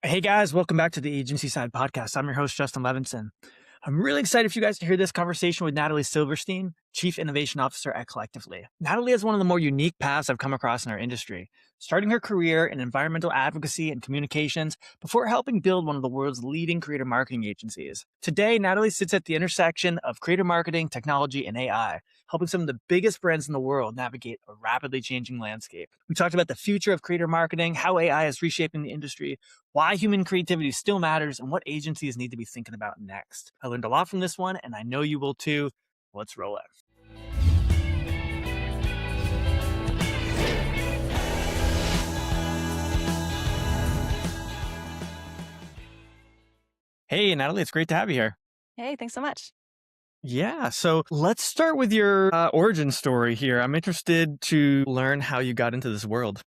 Hey guys, welcome back to the Agency Side Podcast. I'm your host, Justin Levinson. I'm really excited for you guys to hear this conversation with Natalie Silverstein, Chief Innovation Officer at Collectively. Natalie has one of the more unique paths I've come across in our industry, starting her career in environmental advocacy and communications before helping build one of the world's leading creator marketing agencies. Today, Natalie sits at the intersection of creator marketing, technology, and AI, helping some of the biggest brands in the world navigate a rapidly changing landscape. We talked about the future of creator marketing, how AI is reshaping the industry, why human creativity still matters, and what agencies need to be thinking about next. I learned a lot from this one, and I know you will too. Let's roll it. Hey, Natalie, it's great to have you here. Hey, thanks so much. Yeah, so let's start with your origin story here. I'm interested to learn how you got into this world.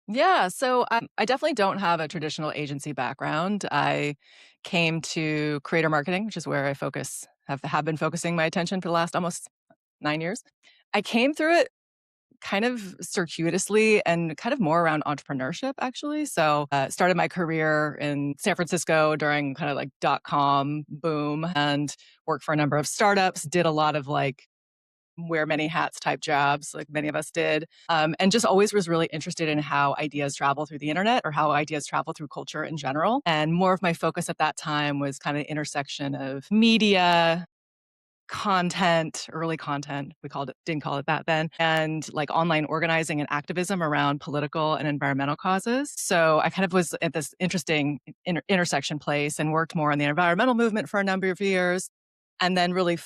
Yeah, so I definitely don't have a traditional agency background. I came to creator marketing, which is where I have been focusing my attention for the last almost 9 years. I came through it kind of circuitously and kind of more around entrepreneurship, actually. So, started my career in San Francisco during kind of like dot-com boom and worked for a number of startups, did a lot of like wear many hats type jobs, like many of us did, and just always was really interested in how ideas travel through the internet or how ideas travel through culture in general. And more of my focus at that time was kind of the intersection of media, content, early content, didn't call it that then, and like online organizing and activism around political and environmental causes. So I kind of was at this interesting intersection place and worked more on the environmental movement for a number of years, and then really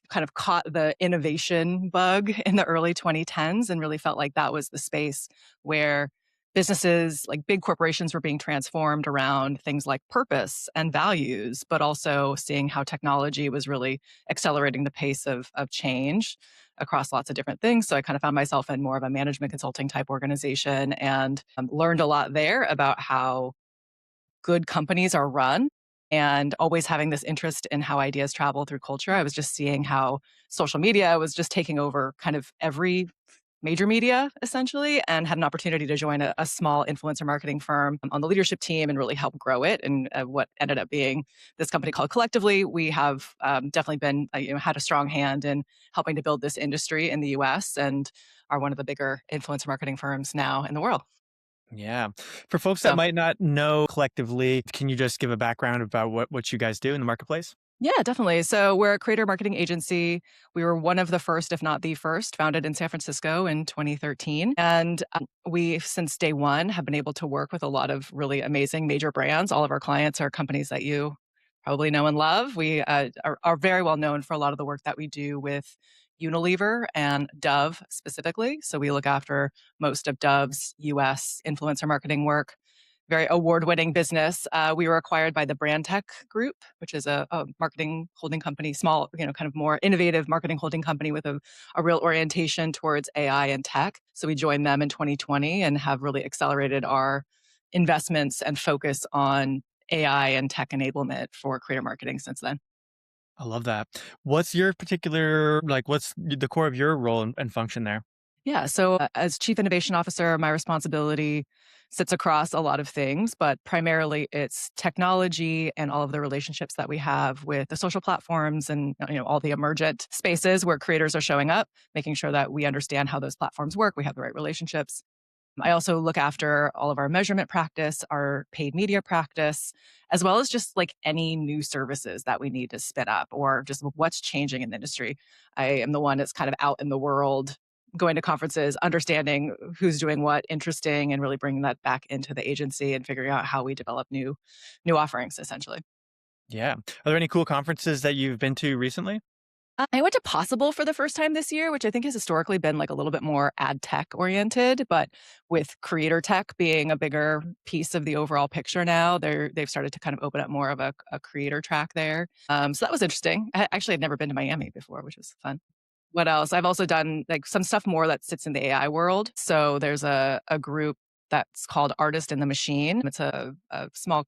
kind of caught the innovation bug in the early 2010s and really felt like that was the space where businesses, like big corporations, were being transformed around things like purpose and values, but also seeing how technology was really accelerating the pace of change across lots of different things. So I kind of found myself in more of a management consulting type organization and learned a lot there about how good companies are run, and always having this interest in how ideas travel through culture. I was just seeing how social media was just taking over kind of every major media essentially, and had an opportunity to join a small influencer marketing firm on the leadership team and really help grow it. And what ended up being this company called Collectively, we have definitely been had a strong hand in helping to build this industry in the US, and are one of the bigger influencer marketing firms now in the world. Yeah. For folks that So might not know Collectively, can you just give a background about what you guys do in the marketplace? yeah, definitely. So we're a creator marketing agency. We were one of the first, if not the first, founded in San Francisco in 2013. And we, since day one, have been able to work with a lot of really amazing major brands. All of our clients are companies that you probably know and love. We are very well known for a lot of the work that we do with Unilever and Dove specifically. So we look after most of Dove's US influencer marketing work. Very award-winning business. We were acquired by the Brand Tech Group, which is a marketing holding company, small, kind of more innovative marketing holding company with a real orientation towards AI and tech. So we joined them in 2020 and have really accelerated our investments and focus on AI and tech enablement for creator marketing since then. I love that. What's your particular, what's the core of your role and function there? Yeah. So, as Chief Innovation Officer, my responsibility sits across a lot of things, but primarily it's technology and all of the relationships that we have with the social platforms and all the emergent spaces where creators are showing up, making sure that we understand how those platforms work, we have the right relationships. I also look after all of our measurement practice, our paid media practice, as well as just like any new services that we need to spin up or just what's changing in the industry. I am the one that's kind of out in the world, going to conferences, understanding who's doing what interesting, and really bringing that back into the agency and figuring out how we develop new offerings essentially. Yeah. Are there any cool conferences that you've been to recently? I went to Possible for the first time this year, which I think has historically been like a little bit more ad tech oriented, but with creator tech being a bigger piece of the overall picture now, they've started to kind of open up more of a creator track there. So that was interesting. I actually had never been to Miami before, which was fun. What else? I've also done like some stuff more that sits in the AI world. So there's a group that's called Artist in the Machine. It's a small,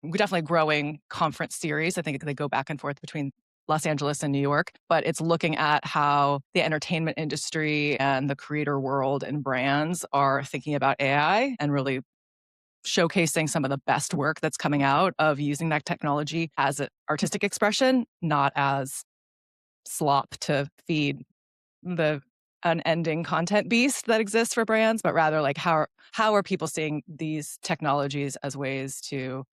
definitely growing conference series. I think they go back and forth between Los Angeles and New York, but it's looking at how the entertainment industry and the creator world and brands are thinking about AI and really showcasing some of the best work that's coming out of using that technology as an artistic expression, not as slop to feed the unending content beast that exists for brands, but rather like how are people seeing these technologies as ways to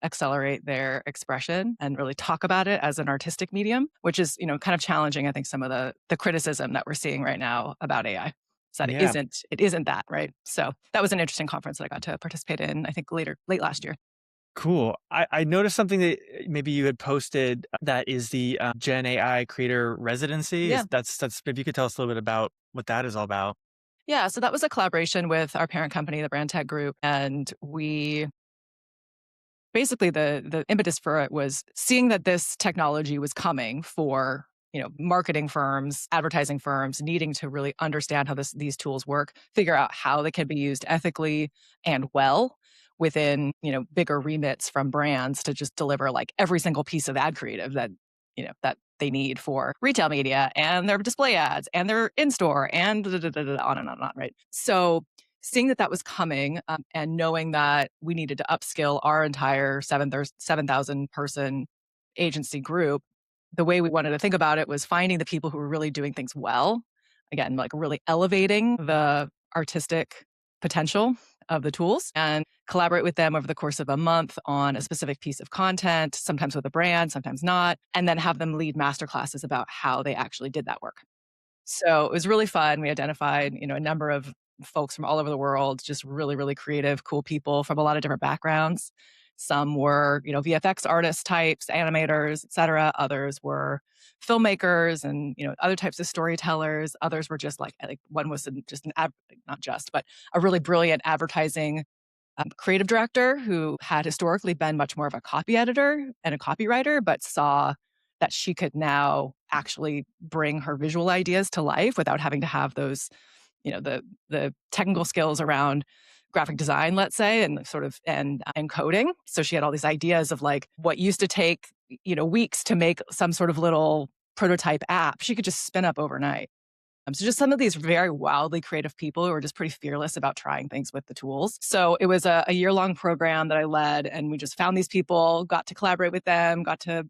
accelerate their expression and really talk about it as an artistic medium, which is, kind of challenging, I think, some of the criticism that we're seeing right now about AI. Is that Yeah. it isn't that, right? So that was an interesting conference that I got to participate in, I think late last year. Cool. I noticed something that maybe you had posted that is the Gen AI creator residency. Yeah. That's maybe you could tell us a little bit about what that is all about. Yeah. So that was a collaboration with our parent company, the Brand Tech Group. And we basically the impetus for it was seeing that this technology was coming for marketing firms, advertising firms needing to really understand how these tools work, figure out how they can be used ethically and well within bigger remits from brands to just deliver like every single piece of ad creative that they need for retail media and their display ads and their in-store and on and on, right? So seeing that was coming, and knowing that we needed to upskill our entire 7,000 person agency group, the way we wanted to think about it was finding the people who were really doing things well. Again, like really elevating the artistic potential of the tools and collaborate with them over the course of a month on a specific piece of content, sometimes with a brand, sometimes not, and then have them lead masterclasses about how they actually did that work. So it was really fun. We identified, a number of folks from all over the world, just really, really creative, cool people from a lot of different backgrounds. Some were, VFX artist types, animators, et cetera. Others were filmmakers and, other types of storytellers. Others were just like one was just not just, but a really brilliant advertising creative director who had historically been much more of a copy editor and a copywriter, but saw that she could now actually bring her visual ideas to life without having to have those, the technical skills around graphic design, let's say, and sort of and coding. So she had all these ideas of like what used to take, weeks to make some sort of little prototype app, she could just spin up overnight. So just some of these very wildly creative people who are just pretty fearless about trying things with the tools. So it was a year-long program that I led, and we just found these people, got to collaborate with them, got to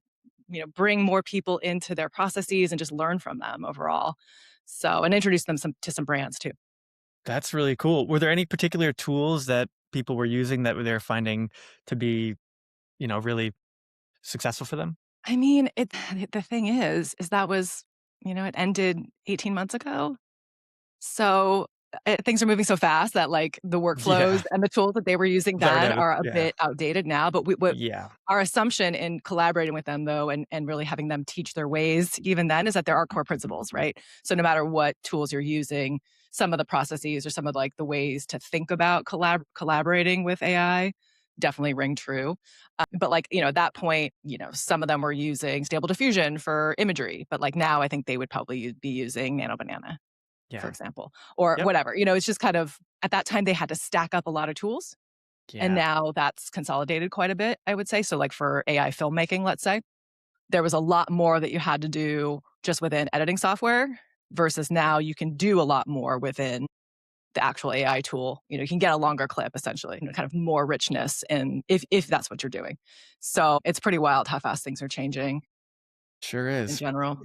bring more people into their processes and just learn from them overall. So and introduce them to some brands too. That's really cool. Were there any particular tools that people were using that they're finding to be, really successful for them? I mean, the thing is that was it ended 18 months ago. So, things are moving so fast that, like, the workflows Yeah. and the tools that they were using then are a Yeah. bit outdated now, but what Yeah. our assumption in collaborating with them, though, and really having them teach their ways even then is that there are core principles, right? So no matter what tools you're using, some of the processes or some of, like, the ways to think about collaborating with AI definitely ring true. But, like, at that point, some of them were using Stable Diffusion for imagery, but, like, now I think they would probably be using Nano Banana, for Yeah. example, or Yep. whatever. It's just kind of at that time they had to stack up a lot of tools. And Yeah. now that's consolidated quite a bit, I would say. So, like for AI filmmaking, let's say, there was a lot more that you had to do just within editing software versus now you can do a lot more within the actual AI tool. You can get a longer clip essentially, kind of more richness and if that's what you're doing. So it's pretty wild how fast things are changing Sure in is. general.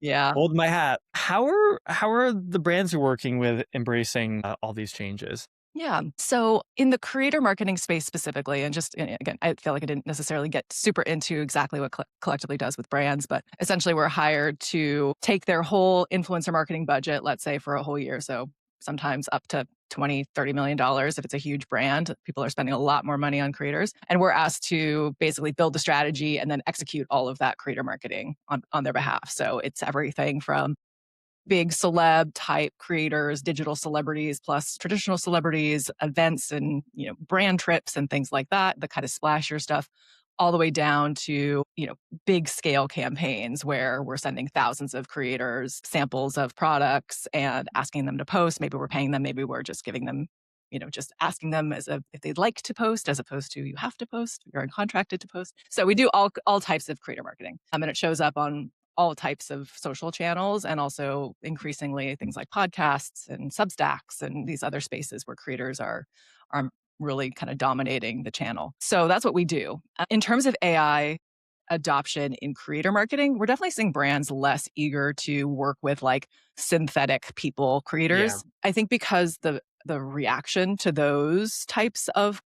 Yeah. Hold my hat. How are the brands you're working with embracing all these changes? Yeah. So in the creator marketing space specifically, and just again, I feel like I didn't necessarily get super into exactly what collectively does with brands, but essentially we're hired to take their whole influencer marketing budget, let's say for a whole year. So sometimes up to 20, $30 million if it's a huge brand. People are spending a lot more money on creators. And we're asked to basically build the strategy and then execute all of that creator marketing on their behalf. So it's everything from big celeb type creators, digital celebrities plus traditional celebrities, events and, brand trips and things like that, the kind of splashier stuff, all the way down to, big scale campaigns where we're sending thousands of creators samples of products and asking them to post. Maybe we're paying them, maybe we're just giving them, just asking them if they'd like to post as opposed to you have to post, you're uncontracted to post. So we do all types of creator marketing. And it shows up on all types of social channels and also increasingly things like podcasts and Substacks and these other spaces where creators are really kind of dominating the channel. So that's what we do. In terms of AI adoption in creator marketing, we're definitely seeing brands less eager to work with like synthetic people Yeah. creators. I think because the reaction to those types of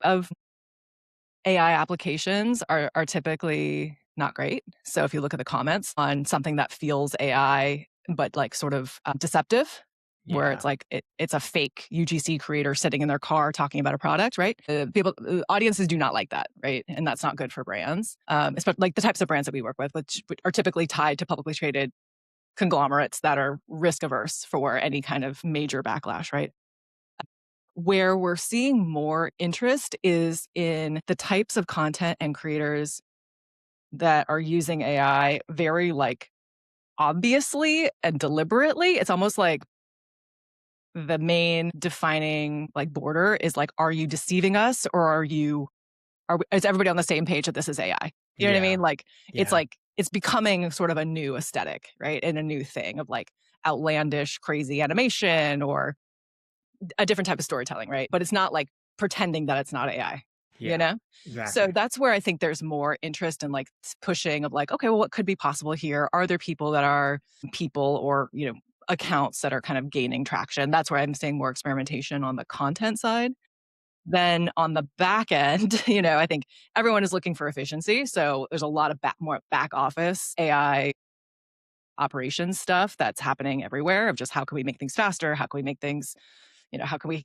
AI applications are typically not great. So if you look at the comments on something that feels AI, but like sort of deceptive, where Yeah. it's like it's a fake UGC creator sitting in their car talking about a product, right? Audiences do not like that, right? And that's not good for brands, especially like the types of brands that we work with, which are typically tied to publicly traded conglomerates that are risk averse for any kind of major backlash, right? Where we're seeing more interest is in the types of content and creators that are using AI very like obviously and deliberately. It's almost like the main defining like border is like, are you deceiving us or is everybody on the same page that this is AI? You know what I Yeah. mean? Yeah. Like it's becoming sort of a new aesthetic, right? And a new thing of like outlandish, crazy animation or a different type of storytelling, right? But it's not like pretending that it's not AI, you Yeah. know? So Exactly. that's where I think there's more interest in like pushing of like, okay, well, what could be possible here? Are there people that are people or, accounts that are kind of gaining traction? That's where I'm seeing more experimentation on the content side. Then on the back end, I think everyone is looking for efficiency. So there's a lot of more back office AI operations stuff that's happening everywhere of just how can we make things faster? How can we make things how can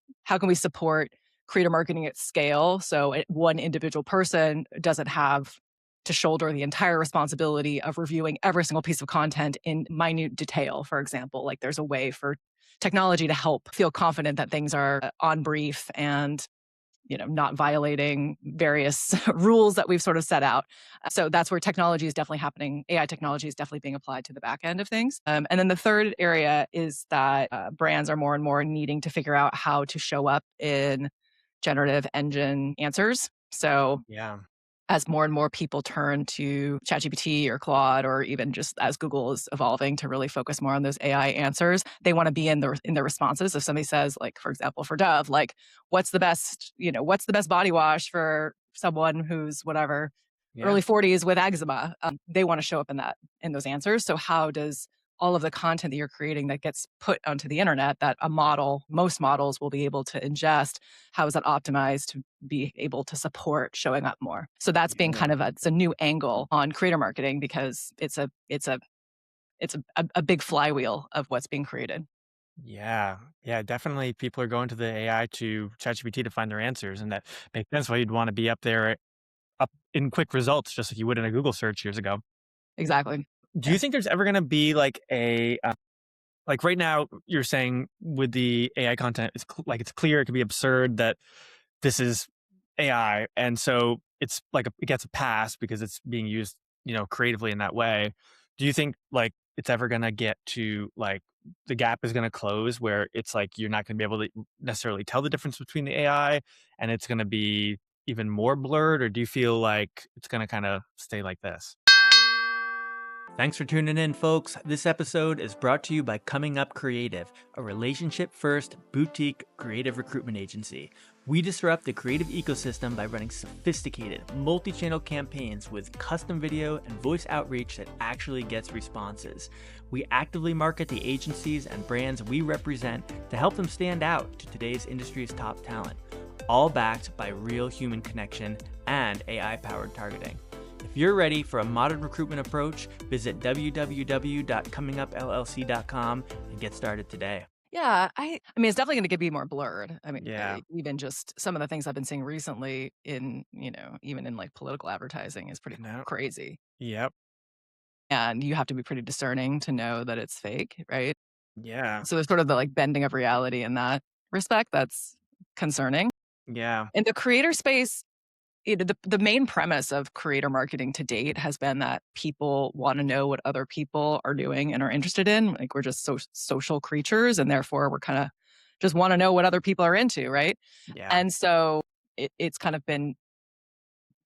we support creator marketing at scale so one individual person doesn't have to shoulder the entire responsibility of reviewing every single piece of content in minute detail, for example. Like there's a way for technology to help feel confident that things are on brief and not violating various rules that we've sort of set out. So that's where technology is definitely happening. AI technology is definitely being applied to the back end of things. And then the third area is that brands are more and more needing to figure out how to show up in generative engine answers. So Yeah. as more and more people turn to ChatGPT or Claude, or even just as Google is evolving to really focus more on those AI answers, they want to be in the responses. If somebody says, like, for example, for Dove, like, what's the best body wash for someone who's whatever, Yeah. early 40s with eczema, they want to show up in those answers. So how does all of the content that you're creating that gets put onto the internet that most models will be able to ingest, how is that optimized to be able to support showing up more? So that's being Yeah. kind of it's a new angle on creator marketing because it's a big flywheel of what's being created. Yeah. Yeah. Definitely people are going to the AI to ChatGPT to find their answers. And that makes sense why you'd want to be up there, up in quick results, just like you would in a Google search years ago. Exactly. Do Yeah. you think there's ever going to be like like right now, you're saying with the AI content, like it's clear it could be absurd that this is AI, and so it's like it gets a pass because it's being used, creatively in that way. Do you think like it's ever gonna get to like the gap is gonna close where it's like you're not gonna be able to necessarily tell the difference between the AI and it's gonna be even more blurred, or do you feel like it's gonna kind of stay like this? Thanks for tuning in, folks. This episode is brought to you by Coming Up Creative, a relationship first boutique creative recruitment agency. We disrupt the creative ecosystem by running sophisticated, multi channel campaigns with custom video and voice outreach that actually gets responses. We actively market the agencies and brands we represent to help them stand out to today's industry's top talent, all backed by real human connection and AI powered targeting. If you're ready for a modern recruitment approach, visit www.comingupllc.com and get started today. Yeah, I mean, it's definitely going to be more blurred. I mean, Yeah. even just some of the things I've been seeing recently in, even in like political advertising is pretty No. crazy. Yep. And you have to be pretty discerning to know that it's fake, right? Yeah. So there's sort of the like bending of reality in that respect that's concerning. Yeah. In the creator space, the main premise of creator marketing to date has been that people want to know what other people are doing and are interested in. Like we're just social creatures, and therefore we're kind of just want to know what other people are into, right? Yeah. And so it's kind of been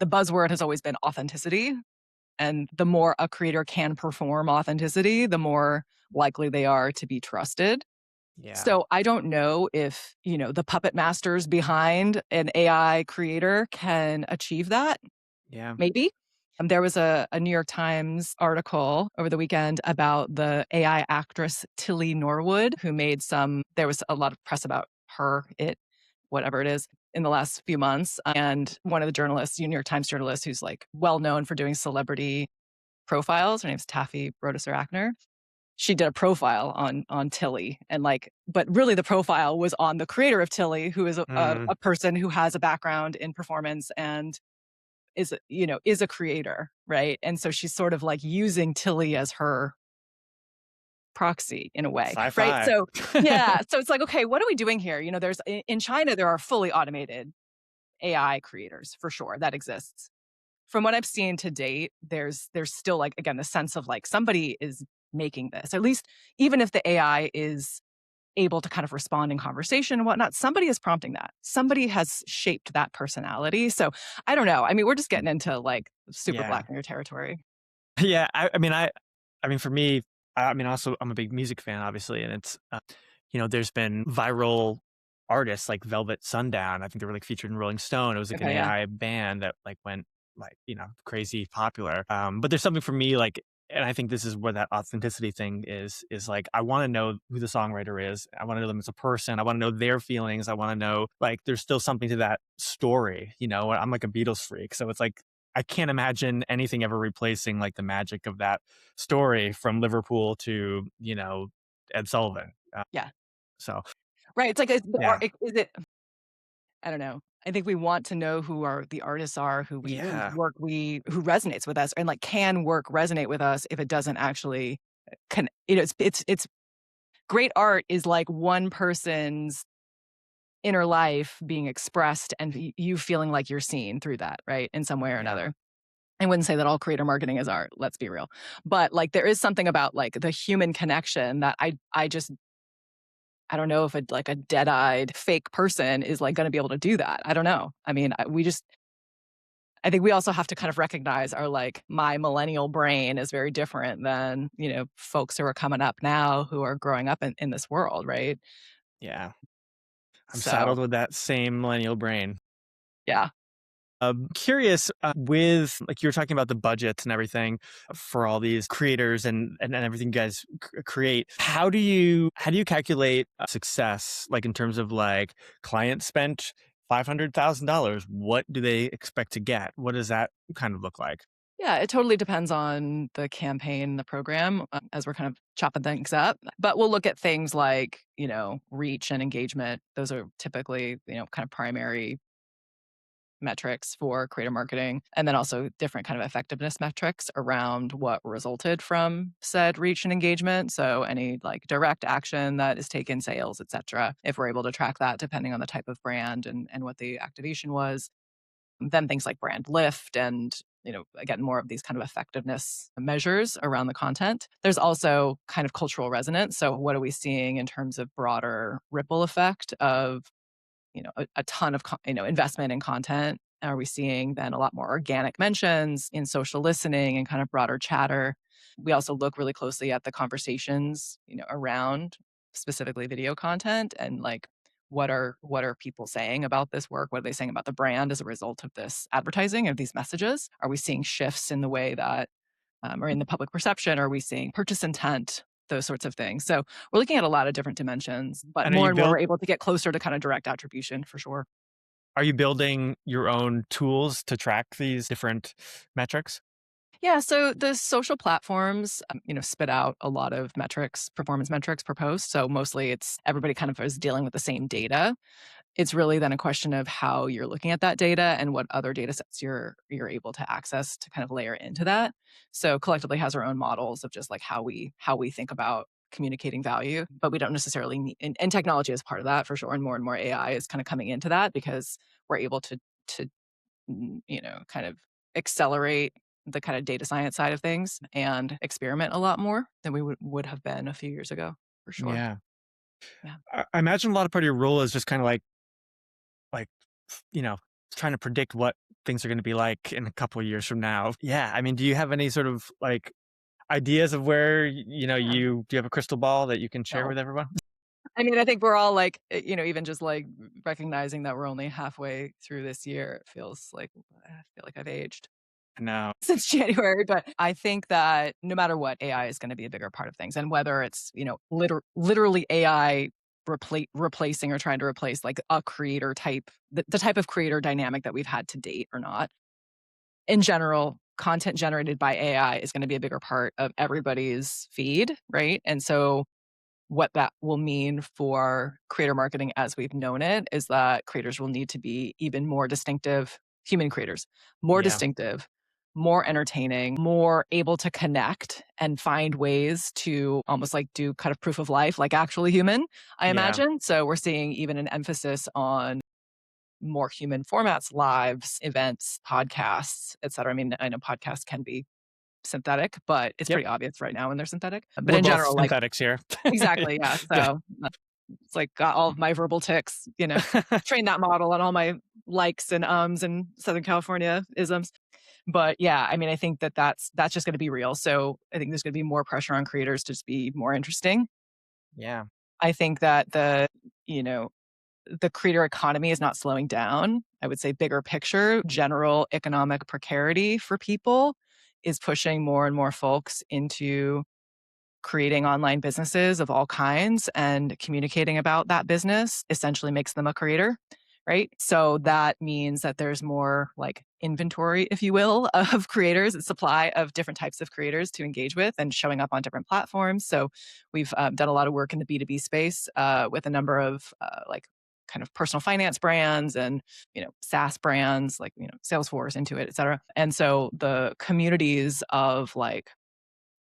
the buzzword has always been authenticity. And the more a creator can perform authenticity, the more likely they are to be trusted. Yeah. So I don't know if, the puppet masters behind an AI creator can achieve that. Yeah. Maybe. There was a New York Times article over the weekend about the AI actress Tilly Norwood, who made there was a lot of press about her, whatever it is, in the last few months. And one of the journalists, New York Times journalist, who's like well known for doing celebrity profiles, her name's Taffy Brodesser-Akner. She did a profile on Tilly, and but really the profile was on the creator of Tilly, who is Mm, a person who has a background in performance and is a creator, right? And so she's sort of like using Tilly as her proxy in a way, right? sci-fi. So yeah, so it's like, okay, what are we doing here? There's in China there are fully automated AI creators for sure that exists. From what I've seen to date, there's still like again the sense of like somebody is making this. At least even if the AI is able to kind of respond in conversation and whatnot, somebody is prompting that. Somebody has shaped that personality. So I don't know. I mean, we're just getting into like super Yeah. Black Mirror territory. Yeah, I mean, for me, I mean, also, I'm a big music fan, obviously, and there's been viral artists like Velvet Sundown. I think they were like featured in Rolling Stone. It was like an Okay, yeah. AI band that like went like crazy popular. But there's something for me like, and I think this is where that authenticity thing is like I want to know who the songwriter is. I want to know them as a person. I want to know their feelings. I want to know like there's still something to that story. I'm like a Beatles freak, so it's like I can't imagine anything ever replacing like the magic of that story from Liverpool to, Ed Sullivan. Yeah. So Right. It's like, yeah. is it, I don't know. I think we want to know who the artists are, whose Yeah. work who resonates with us, and like can work resonate with us if it doesn't actually it's great art is like one person's inner life being expressed and you feeling like you're seen through that, right? In some way or Yeah. another. I wouldn't say that all creator marketing is art, let's be real. But like there is something about like the human connection that I don't know if a dead-eyed fake person is like going to be able to do that. I don't know. I mean, I think we also have to kind of recognize our like my millennial brain is very different than, folks who are coming up now who are growing up in this world, right? Yeah. I'm So, saddled with that same millennial brain. yeah. Curious with like you were talking about the budgets and everything for all these creators and everything you guys create. How do you calculate success like in terms of like client spent $500,000? What do they expect to get? What does that kind of look like? Yeah, it totally depends on the campaign, the program, as we're kind of chopping things up. But we'll look at things like, reach and engagement. Those are typically, kind of primary metrics for creator marketing. And then also different kind of effectiveness metrics around what resulted from said reach and engagement. So any like direct action that is taken, sales, et cetera, if we're able to track that depending on the type of brand and what the activation was. Then things like brand lift and, again, more of these kind of effectiveness measures around the content. There's also kind of cultural resonance. So what are we seeing in terms of broader ripple effect of, a ton of, investment in content? Are we seeing then a lot more organic mentions in social listening and kind of broader chatter? We also look really closely at the conversations, around specifically video content and like what are people saying about this work? What are they saying about the brand as a result of this advertising, of these messages? Are we seeing shifts in the way that, or in the public perception? Are we seeing purchase intent? Those sorts of things. So we're looking at a lot of different dimensions, but And more and more we're able to get closer to kind of direct attribution for sure. are you building your own tools to track these different metrics? Yeah, so the social platforms, spit out a lot of metrics, performance metrics per post. So mostly it's everybody kind of is dealing with the same data. It's really then a question of how you're looking at that data and what other data sets you're able to access to kind of layer into that. So collectively has our own models of just like how we think about communicating value, but we don't necessarily need and technology is part of that for sure. And more AI is kind of coming into that because we're able to kind of accelerate the kind of data science side of things and experiment a lot more than we would have been a few years ago, for sure. Yeah. Yeah. I imagine a lot of part of your role is just kind of like, you know, trying to predict what things are going to be like in a couple of years from now. Yeah. I mean, do you have any sort of like ideas of where, Yeah. do you have a crystal ball that you can share No. with everyone? I mean, I think we're all like, even just like recognizing that we're only halfway through this year, it feels like I feel like I've aged No. since January. But I think that no matter what, AI is going to be a bigger part of things. And whether it's, literally AI replacing or trying to replace like a creator type, the type of creator dynamic that we've had to date or not. In general, content generated by AI is going to be a bigger part of everybody's feed, right? And so what that will mean for creator marketing as we've known it is that creators will need to be even more distinctive, human creators, more Yeah. distinctive, more entertaining, more able to connect and find ways to almost like do kind of proof of life, like actually human, I Yeah. imagine. So we're seeing even an emphasis on more human formats, lives, events, podcasts, et cetera. I mean, I know podcasts can be synthetic, but it's Yep. pretty obvious right now when they're synthetic. But We're in both general, like synthetics here. exactly, yeah. Yeah. So it's like got all of my verbal tics, train that model on all my likes and ums and Southern California isms. But yeah, I mean, I think that that's just going to be real. So I think there's going to be more pressure on creators to just be more interesting. Yeah. I think that you know, the creator economy is not slowing down. I would say bigger picture, general economic precarity for people is pushing more and more folks into creating online businesses of all kinds, and communicating about that business essentially makes them a creator, right? So that means that there's more like inventory, if you will, of creators, and supply of different types of creators to engage with and showing up on different platforms. So we've done a lot of work in the B2B space with a number of like kind of personal finance brands and SaaS brands like Salesforce, Intuit, et cetera. And so the communities of like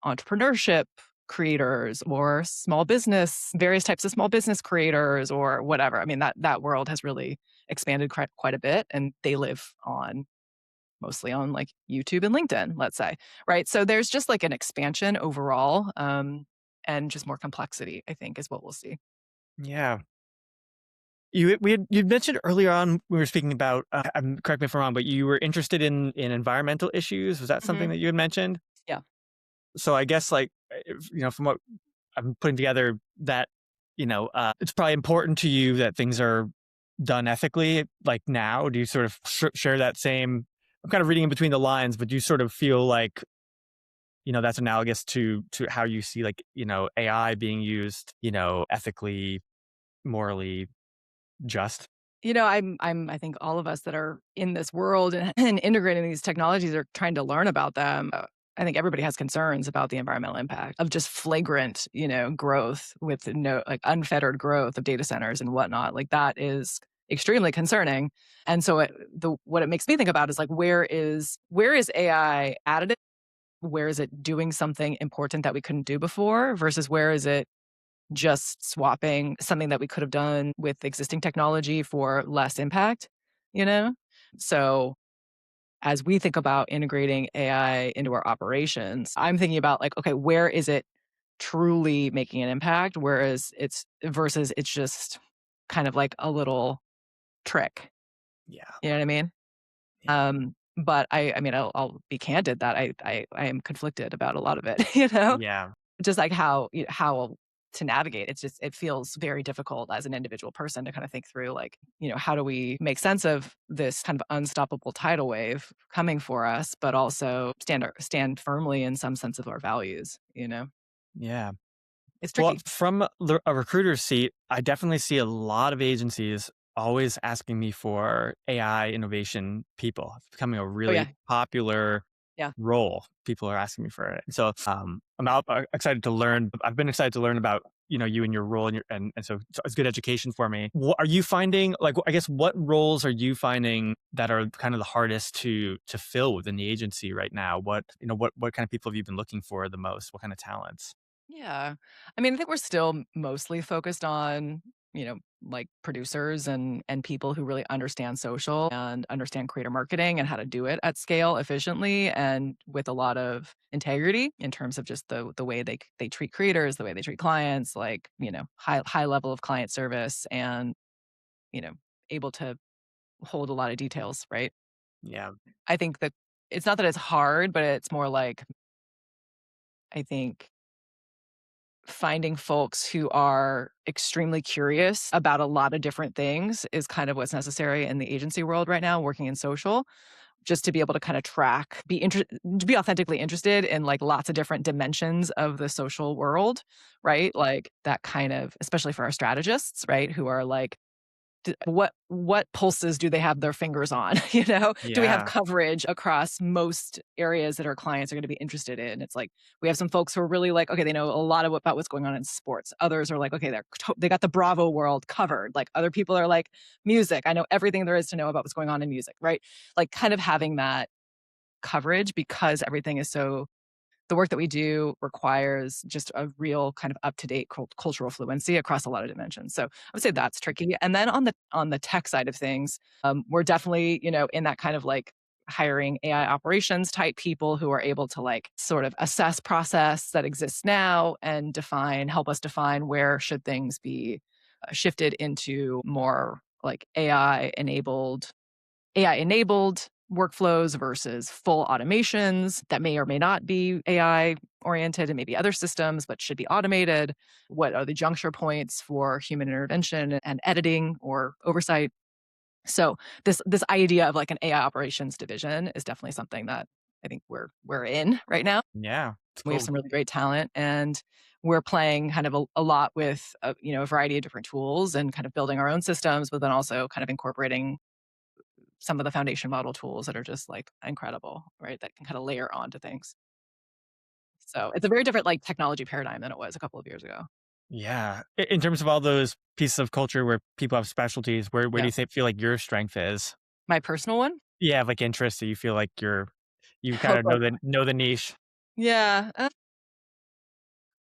entrepreneurship creators or small business, various types of small business creators or whatever. I mean, that world has really expanded quite a bit, and they live on mostly on like YouTube and LinkedIn, let's say, right? So there's just like an expansion overall, and just more complexity, I think, is what we'll see. Yeah. You'd mentioned earlier on we were speaking about correct me if I'm wrong, but you were interested in environmental issues. Was that something Hmm. that you had mentioned? Yeah. So I guess like from what I'm putting together that it's probably important to you that things are done ethically. Like now, do you sort of share that same? I'm kind of reading in between the lines, but do you sort of feel like that's analogous to how you see like AI being used ethically, morally just? I think all of us that are in this world and, and integrating these technologies are trying to learn about them. I think everybody has concerns about the environmental impact of just flagrant, growth with no like unfettered growth of data centers and whatnot. Like that is extremely concerning. And so what it makes me think about is like where is AI additive? Where is it doing something important that we couldn't do before versus where is it just swapping something that we could have done with existing technology for less impact, you know? So as we think about integrating AI into our operations, I'm thinking about like, okay, where is it truly making an impact? Whereas it's versus it's just kind of like a little trick. Yeah. You know what I mean? Yeah. But I mean, I'll be candid that I am conflicted about a lot of it, you know? Yeah. Just like how to navigate. It's just it feels very difficult as an individual person to kind of think through like, how do we make sense of this kind of unstoppable tidal wave coming for us, but also stand firmly in some sense of our values. Yeah. It's Well, tricky. from a recruiter's seat, I definitely see a lot of agencies always asking me for AI innovation people. It's becoming a Oh really yeah. popular Yeah. role. People are asking me for it. So excited to learn. I've been excited to learn about you and your role and so it's good education for me. What are you finding? Like, I guess what roles are you finding that are kind of the hardest to fill within the agency right now? What kind of people have you been looking for the most? What kind of talents? Yeah. I mean, I think we're still mostly focused on, like producers and people who really understand social and understand creator marketing and how to do it at scale efficiently and with a lot of integrity in terms of just the way they treat creators, the way they treat clients, like, high level of client service and, you know, able to hold a lot of details, right? Yeah. I think that it's not that it's hard, but it's more like I think finding folks who are extremely curious about a lot of different things is kind of what's necessary in the agency world right now, working in social, just to be able to kind of track, to be authentically interested in like lots of different dimensions of the social world, right? Like that kind of, especially for our strategists, right? Who are like, what pulses do they have their fingers on? Do we have Yeah. coverage across most areas that our clients are going to be interested in? It's like we have some folks who are really like, okay, they know a lot about what's going on in sports. Others are like, okay, they got the Bravo world covered. Like other people are like, music, I know everything there is to know about what's going on in music, right? Like kind of having that coverage, because everything is so, the work that we do requires just a real kind of up-to-date cultural fluency across a lot of dimensions. So I would say that's tricky. And then on the tech side of things, we're definitely, in that kind of like hiring AI operations type people who are able to like sort of assess process that exists now and help us define where should things be shifted into more like AI enabled workflows versus full automations that may or may not be AI oriented and maybe other systems, but should be automated. What are the juncture points for human intervention and editing or oversight? So this idea of like an AI operations division is definitely something that I think we're in right now. Yeah. It's We have cool. some really great talent, and we're playing kind of a lot with a variety of different tools and kind of building our own systems, but then also kind of incorporating some of the foundation model tools that are just like incredible, right? That can kind of layer onto things. So it's a very different like technology paradigm than it was a couple of years ago. Yeah. In terms of all those pieces of culture where people have specialties, where do Yeah. you feel like your strength is? My personal one? Yeah, like interests that you feel like you kind of Like, know the niche. yeah.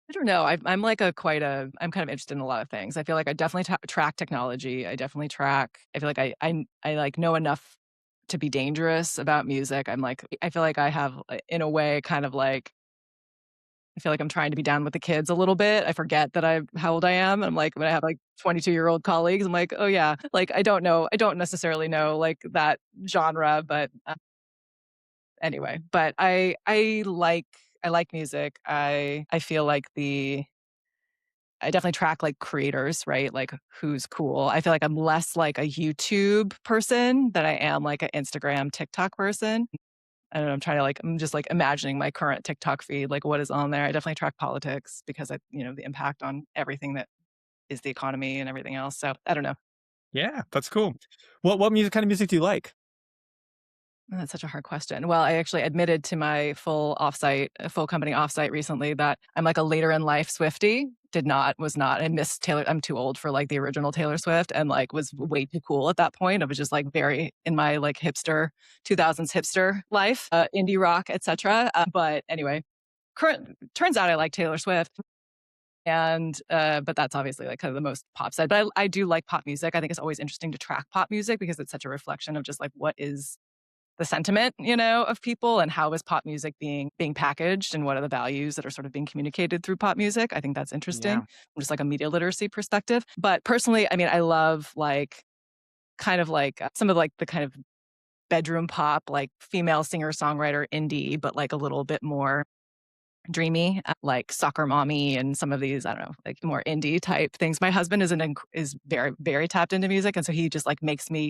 I don't know. I'm like I'm kind of interested in a lot of things. I feel like I definitely track technology. I definitely track. I feel like I like know enough to be dangerous about music. I feel like I have in a way kind of like I feel like I'm trying to be down with the kids a little bit. I forget that how old I am. I'm like, when I have like 22-year-old colleagues, I'm like, oh yeah, like I don't know, I don't necessarily know like that genre, but anyway. But I like music. I feel like I definitely track like creators, right? Like who's cool. I feel like I'm less like a YouTube person than I am like an Instagram, TikTok person. I don't know, I'm just like imagining my current TikTok feed, like what is on there. I definitely track politics because the impact on everything that is the economy and everything else. So I don't know. Yeah, that's cool. What music kind of music do you like? That's such a hard question. Well, I actually admitted to my full company offsite recently that I'm like a later in life Swiftie. Was not. I missed Taylor. I'm too old for like the original Taylor Swift and like was way too cool at that point. I was just like very in my like hipster 2000s hipster life, indie rock, etc. But anyway, current turns out I like Taylor Swift. And but that's obviously like kind of the most pop side. But I do like pop music. I think it's always interesting to track pop music because it's such a reflection of just like what is the sentiment, of people and how is pop music being packaged and what are the values that are sort of being communicated through pop music. I think that's interesting Yeah. from just like a media literacy perspective. But personally, I mean, I love like kind of like some of like the kind of bedroom pop, like female singer songwriter indie, but like a little bit more dreamy, like Soccer Mommy and some of these, I don't know, like more indie type things. My husband is very, very tapped into music. And so he just like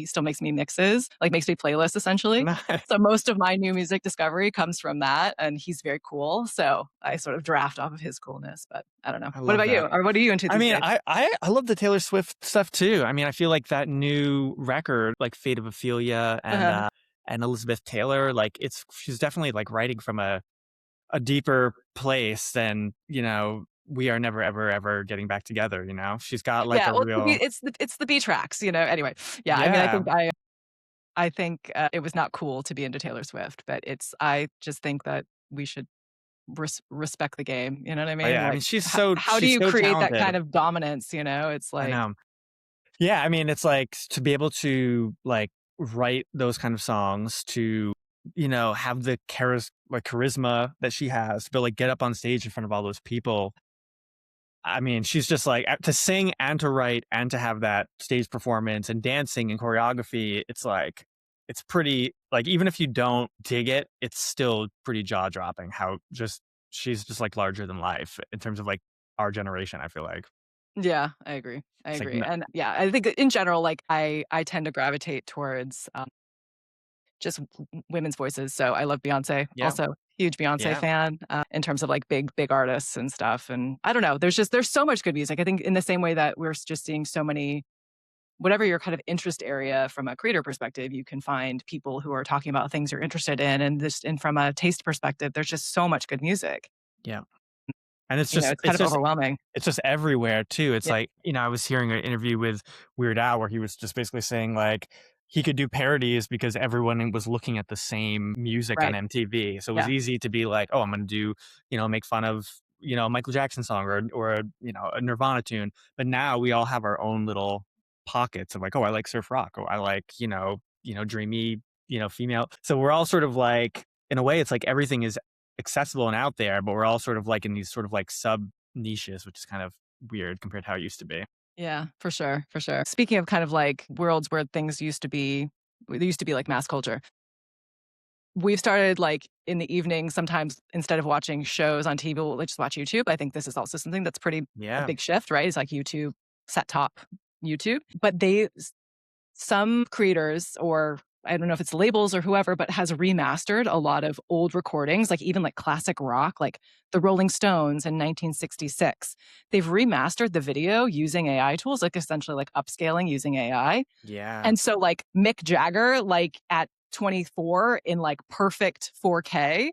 still makes me mixes, like makes me playlists essentially. Nice. So most of my new music discovery comes from that. And he's very cool. So I sort of draft off of his coolness, but I don't know. I What love about you? that. Or what are you into I these mean, days? I love the Taylor Swift stuff too. I mean, I feel like that new record, like Fate of Ophelia Uh-huh. and Elizabeth Taylor, like she's definitely like writing from a deeper place than, we are never ever ever getting back together, She's got like Yeah. a Well, real it's the B tracks, Anyway, yeah. I mean, yeah. I think it was not cool to be into Taylor Swift, but I just think that we should respect the game, you know what I Oh mean? yeah. I Like, mean, how do she's you so create that talented. kind of dominance, It's I like know. Yeah, I mean, it's like to be able to like write those kind of songs to, have the charisma that she has, but like get up on stage in front of all those people. I mean, she's just like to sing and to write and to have that stage performance and dancing and choreography. It's like it's pretty like even if you don't dig it, it's still pretty jaw dropping how just she's just like larger than life in terms of like our generation, I feel like. Yeah, I agree. I It's like, agree. And yeah, I think in general, like I tend to gravitate towards just women's voices. So I love Beyonce. yeah, Also, huge Beyonce yeah, fan in terms of like big artists and stuff. And I don't know. There's so much good music. I think in the same way that we're just seeing so many whatever your kind of interest area from a creator perspective, you can find people who are talking about things you're interested in. And from a taste perspective, there's just so much good music. yeah. And It's kind of overwhelming. it's just everywhere too. It's Yeah. like, I was hearing an interview with Weird Al where he was just basically saying like he could do parodies because everyone was looking at the same music on Right. MTV. So it was Yeah. easy to be like, oh, I'm going to do, make fun of, a Michael Jackson song or a Nirvana tune. But now we all have our own little pockets of like, oh, I like surf rock, or I like, dreamy, female. So we're all sort of like, in a way, it's like everything is accessible and out there, but we're all sort of like in these sort of like sub niches, which is kind of weird compared to how it used to be. Yeah, for sure. For sure. Speaking of kind of like worlds where things there used to be like mass culture. We've started like in the evening, sometimes instead of watching shows on TV, we'll just watch YouTube. I think this is also something that's pretty a Yeah. big shift, right? It's like YouTube, set top YouTube. But some creators or I don't know if it's labels or whoever, but has remastered a lot of old recordings, like even like classic rock, like the Rolling Stones in 1966. They've remastered the video using AI tools, like essentially like upscaling using AI. Yeah. And so like Mick Jagger, like at 24 in like perfect 4K,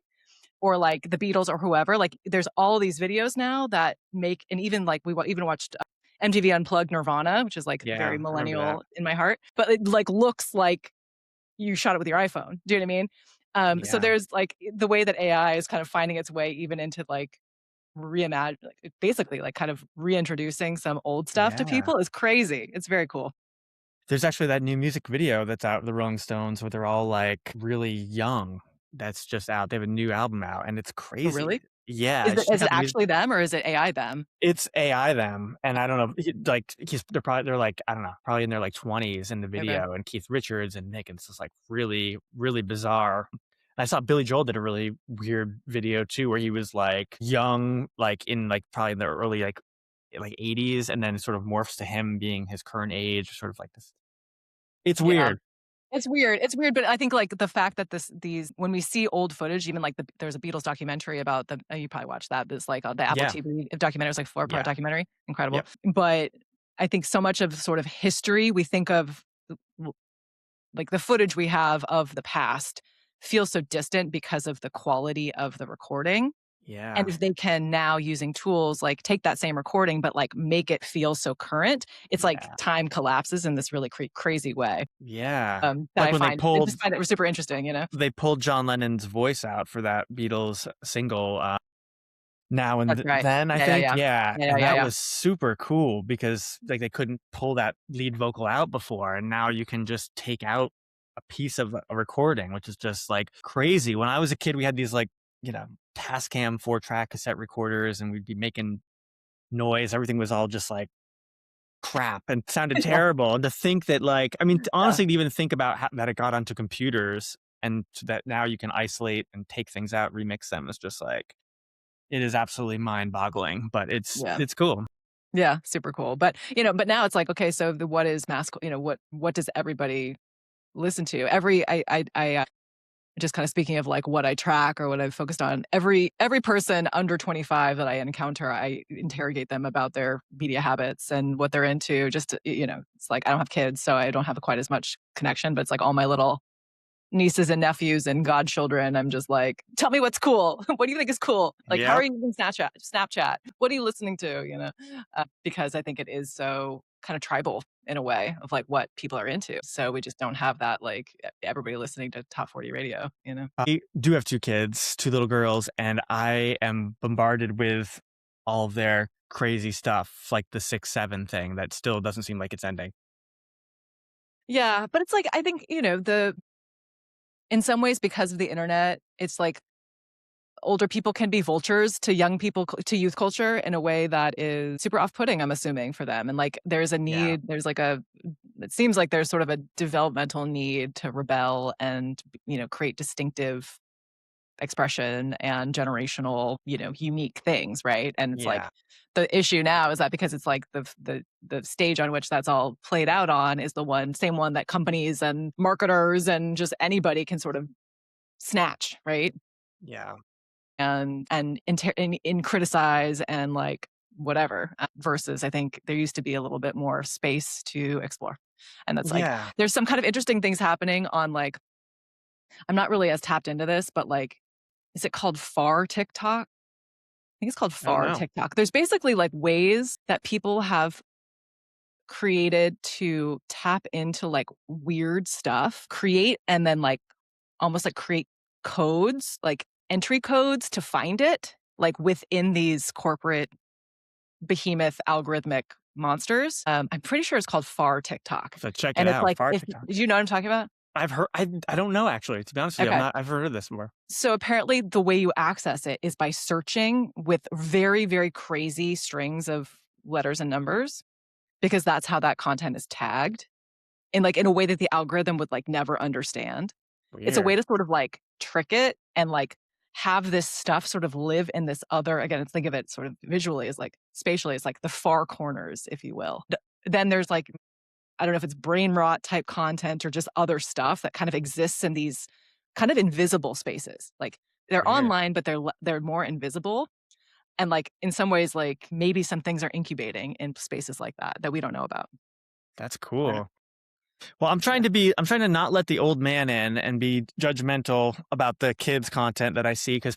or like the Beatles or whoever, like there's all these videos now that make, and even like even watched MTV Unplugged Nirvana, which is like Yeah. very I remember that. millennial in my heart, but it like looks like you shot it with your iPhone. Do you know what I mean? So Yeah. there's like the way that AI is kind of finding its way even into like reimagine, like basically like kind of reintroducing some old stuff to Yeah. people is crazy. It's very cool. There's actually that new music video that's out, the Rolling Stones, where they're all like really young. That's just out. They have a new album out, and it's Oh, crazy. really? Yeah, just Is check it out the music. actually them or is it AI them? It's AI them, and I don't know, they're like, I don't know, probably in their, like, 20s in the Okay. video, and Keith Richards and Nick, and it's just, like, really, really bizarre. I saw Billy Joel did a really weird video too, where he was, like, young, like, in, like, probably the early, like, 80s, and then it sort of morphs to him being his current age, sort of like this. It's Yeah. weird. It's weird. It's weird, but I think like the fact that these when we see old footage, even like there's a Beatles documentary about the you probably watched that. This like the Apple Yeah, TV documentary. It's like 4 part yeah, documentary, incredible. yep, But I think so much of sort of history we think of like the footage we have of the past feels so distant because of the quality of the recording. And yeah, if they can now using tools like take that same recording, but like make it feel so current, it's like yeah, time collapses in this really crazy way. yeah. That Like, I when find I just find it super interesting, you know? they pulled John Lennon's voice out for that Beatles single, Now and That's right. Then, I Yeah, yeah, think, yeah. yeah, Yeah, yeah, and yeah, that yeah. was super cool because, like, they couldn't pull that lead vocal out before, and now you can just take out a piece of a recording, which is just, like, crazy. When I was a kid, we had these, like, Tascam 4-track cassette recorders, and we'd be making noise. Everything was all just, like, crap and sounded Yeah, terrible, and to think that, like, I mean, yeah, honestly, to even think about ho that it got onto computers and that now you can isolate and take things out, remix them is just, like, it is absolutely mind-boggling, but yeah. it's cool. Yeah, super cool. But, but now it's like, okay, so what is what does everybody listen to? Just kind of speaking of like what I track or what I've focused on, every person under 25 that I encounter, I interrogate them about their media habits and what they're into. Just it's like I don't have kids, so I don't have quite as much connection. But it's like all my little nieces and nephews and godchildren. I'm just like, tell me what's cool. What do you think is cool? Like, how are Yep. you using Snapchat? Snapchat. What are you listening to? Because I think it is so kind of tribal in a way of like what people are into. So we just don't have that like everybody listening to top 40 radio. I do have 2 kids, 2 little girls, and I am bombarded with all of their crazy stuff, like the 6-7 thing that still doesn't seem like it's ending. Yeah, but it's like I think the in some ways because of the internet, it's like older people can be vultures to young people to youth culture in a way that is super off-putting, I'm assuming, for them. And like Yeah. there's like it seems like there's sort of a developmental need to rebel and create distinctive expression and generational, unique things, right? And it's like Yeah. the issue now is that because it's like the stage on which that's all played out on is the same one that companies and marketers and just anybody can sort of snatch, right? Yeah. And criticize and like whatever, versus I think there used to be a little bit more space to explore. And that's like Yeah. there's some kind of interesting things happening on like I'm not really as tapped into this, but like is it called far TikTok? I think it's called I don't far know. TikTok. There's basically like ways that people have created to tap into like weird stuff, create and then like almost like create codes, like entry codes to find it, like within these corporate behemoth algorithmic monsters. I'm pretty sure it's called far TikTok. So check it And it's out. like Far if TikTok. do you know what I'm talking about? I've heard. I don't know actually. To be honest with you, Okay. I've heard of this before. So apparently the way you access it is by searching with very, very crazy strings of letters and numbers, because that's how that content is tagged in a way that the algorithm would like never understand. It's a way Weird. to sort of like trick it and like have this stuff sort of live in this other, again, think of it sort of visually as like spatially, it's like the far corners, if you will. Then there's like, I don't know if it's brain rot type content or just other stuff that kind of exists in these kind of invisible spaces. Like they're Weird. online, but they're more invisible. And like in some ways, like maybe some things are incubating in spaces like that we don't know about. That's I don't know. cool. Well, Yeah. I'm trying to not let the old man in and be judgmental about the kids content that I see. Cause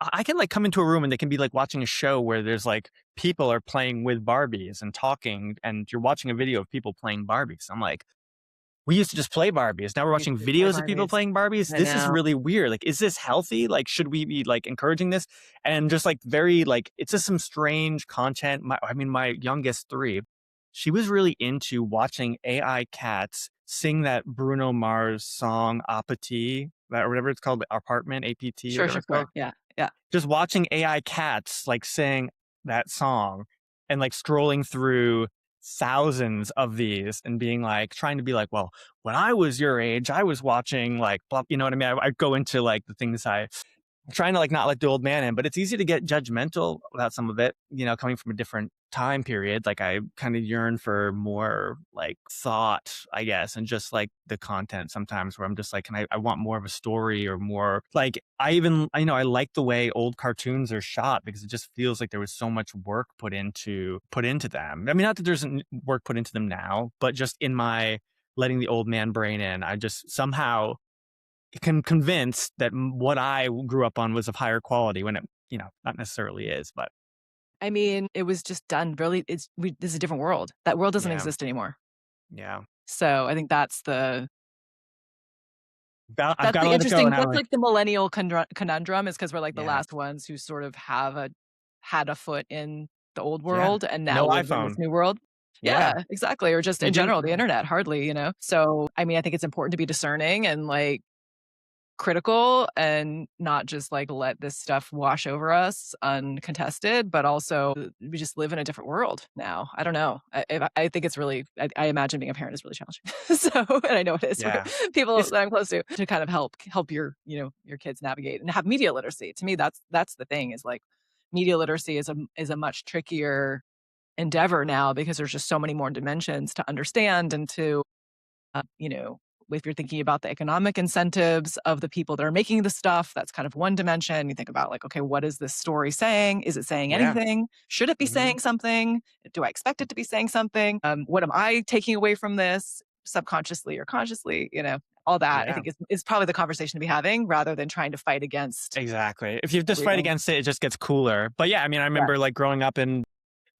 I can like come into a room and they can be like watching a show where there's like people are playing with Barbies and talking and you're watching a video of people playing Barbies. I'm like, we used to just play Barbies. Now we're We used watching to play videos of people Barbies. playing Barbies. I This is know. really weird. Like, is this healthy? Like, should we be like encouraging this? And just like very like, it's just some strange content. My youngest 3, she was really into watching AI cats sing that Bruno Mars song Apathy, or whatever it's called, Apartment, APT, or Sure, whatever sure, it's called. sure. Yeah, yeah. Just watching AI cats like sing that song and like scrolling through thousands of these and being like trying to be like, well, when I was your age, I was watching like blah, you know what I mean? I go into like the things I'm trying to like not let the old man in, but it's easy to get judgmental about some of it, coming from a different time period. Like I kind of yearn for more like thought, I guess, and just like the content sometimes where I'm just like, I want more of a story or more like I like the way old cartoons are shot because it just feels like there was so much work put into them. I mean, not that there's work put into them now, but just in my letting the old man brain in, I just somehow convinced that what I grew up on was of higher quality when it, not necessarily is, but I mean, it was just done really this is a different world. That world doesn't yeah, exist anymore. yeah. So, I think I've that's got to the let it go, interesting that's Natalie. like the millennial conundrum is because 'cause we're like the Yeah, last ones who sort of had a foot in the old yeah. world and now No live in this iPhone. new world. Yeah, Yeah, exactly, or just they in didn't. general, the internet, hardly. So, I mean, I think it's important to be discerning and, like, critical and not just like let this stuff wash over us uncontested, but also we just live in a different world now. I don't know. I think it's really, I imagine being a parent is really challenging. So, and I know it is for Yeah, people it's that I'm close to kind of help your kids navigate and have media literacy. To me, that's the thing is like media literacy is a much trickier endeavor now because there's just so many more dimensions to understand and to uh, you know, if you're thinking about the economic incentives of the people that are making the stuff, that's kind of one dimension. You think about like, okay, what is this story saying? Is it saying yeah. anything? Should it be Hmm. saying something? Do I expect it to be saying something? What am I taking away from this subconsciously or consciously? All that I Yeah, think is probably the conversation to be having rather than trying to fight against exactly. If you just fight everything. against it, it just gets cooler. But yeah, I mean, I Yeah. remember like growing up and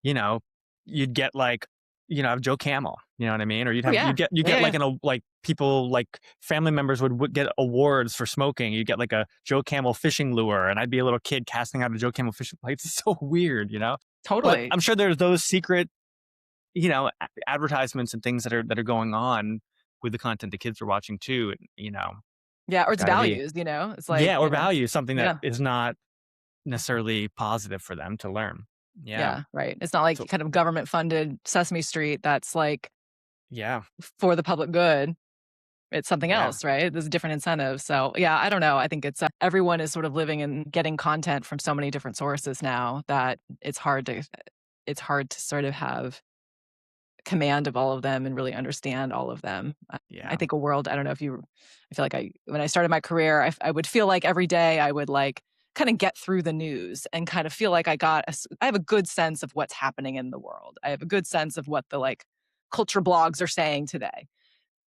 you know, you'd get like, have Joe Camel, you know what I mean? Or Oh yeah. you Yeah. get Yeah. like like people like family members would get awards for smoking. You get like a Joe Camel fishing lure, and I'd be a little kid casting out a Joe Camel fishing. Like it's so weird. But Totally. I'm sure there's those secret, advertisements and things that are going on with the content the kids are watching too. And, Yeah. Or it's it's got to be, values. It's like yeah, or value something that yeah. is not necessarily positive for them to learn. Yeah. Yeah, right. It's not like So kind of government funded Sesame Street that's like yeah. for the public good. it's something Yeah. else, right? There's a different incentive. So yeah, I don't know. I think it's everyone is sort of living and getting content from so many different sources now that it's hard to sort of have command of all of them and really understand all of them. I Yeah. think a world, I don't know if you I feel like when I started my career, I would feel like every day I would like kind of get through the news and kind of feel like I have a good sense of what's happening in the world. I have a good sense of what the like culture blogs are saying today.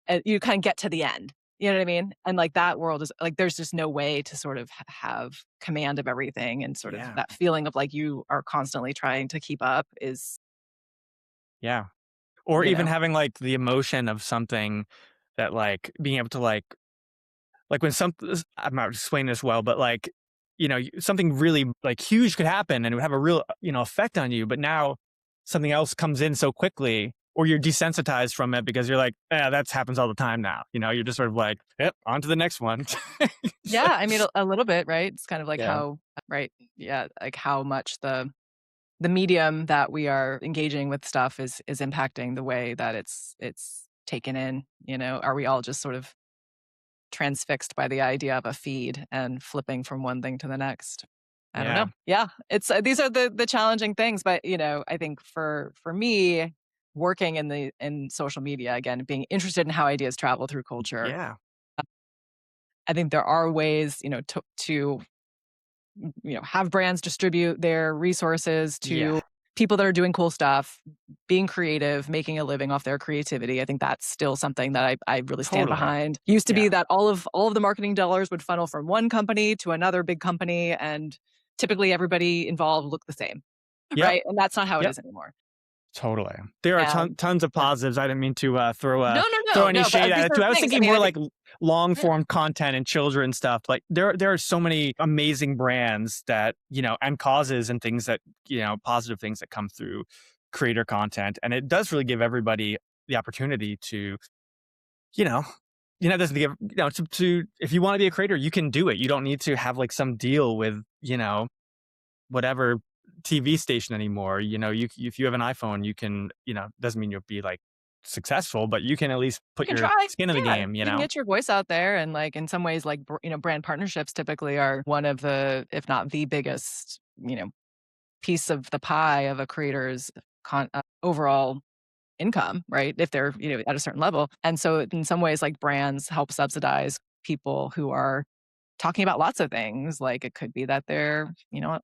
And you kind of get to the end. You know what I mean? And like that world is like there's just no way to sort of have command of everything and sort of Yeah. that feeling of like you are constantly trying to keep up is, Yeah. Or you even know. having like the emotion of something that like being able to like when I'm not explaining this well, but like, something really like huge could happen and it would have a real, effect on you. But now something else comes in so quickly or you're desensitized from it because you're like, yeah, that happens all the time now. You're just sort of like, yep, on to the next one. Yeah, I mean, a little bit, right? It's kind of like Yeah. how right, yeah, like how much the medium that we are engaging with stuff is impacting the way that it's taken in, you know? Are we all just sort of transfixed by the idea of a feed and flipping from one thing to the next? I don't Yeah. know. Yeah, it's these are the challenging things, but, I think for me, working in social media, again, being interested in how ideas travel through culture, Yeah. I think there are ways, to have brands distribute their resources Yeah. to people that are doing cool stuff, being creative, making a living off their creativity. I think that's still something that I really stand Totally. behind. Used to be Yeah. that all of the marketing dollars would funnel from one company to another big company, and typically everybody involved looked the same, Yep. right? And that's not how it Yep. is anymore. Totally. There are And tons of yeah. positives. I didn't mean to No, no, throw no, any no. But shade these at it are too. I was things. I thinking mean, more I think like long yeah, form content and children stuff. Like there are so many amazing brands that, and causes and things that, positive things that come through creator content. And it does really give everybody the opportunity to, you know, it doesn't give, to if you want to be a creator, you can do it. You don't need to have like some deal with, whatever TV station anymore. If you have an iPhone, you can, doesn't mean you'll be like successful, but you can at least you put can your try. skin in the Yeah, game, you can get your voice out there, and like in some ways, like brand partnerships typically are one of the, if not the biggest, piece of the pie of a creator's overall income, right? If they're, at a certain level. And so in some ways, like brands help subsidize people who are talking about lots of things. Like it could be that they're,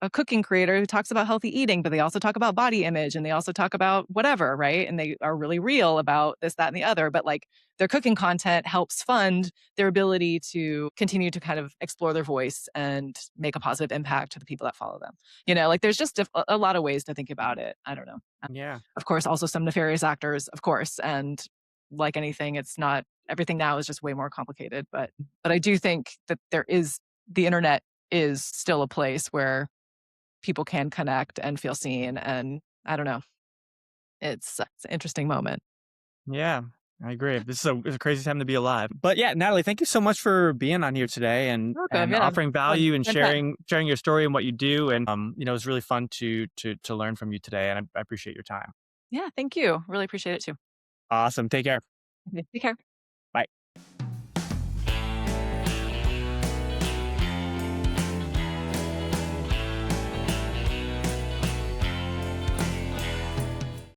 a cooking creator who talks about healthy eating, but they also talk about body image and they also talk about whatever, right? And they are really real about this, that, and the other. But like their cooking content helps fund their ability to continue to kind of explore their voice and make a positive impact to the people that follow them. Like there's just a lot of ways to think about it. I don't know. yeah. Of course, also some nefarious actors, of course. And like anything, it's not everything now is just way more complicated. But I do think that the internet is still a place where people can connect and feel seen. And I don't know, it's an interesting moment. Yeah, I agree. It's a crazy time to be alive. But yeah, Natalie, thank you so much for being on here today and Welcome. and Yeah, offering fun, value and fun chatting. sharing your story and what you do. And it was really fun to learn from you today. And I appreciate your time. Yeah, thank you. Really appreciate it too. Awesome. Take care. Okay, take care.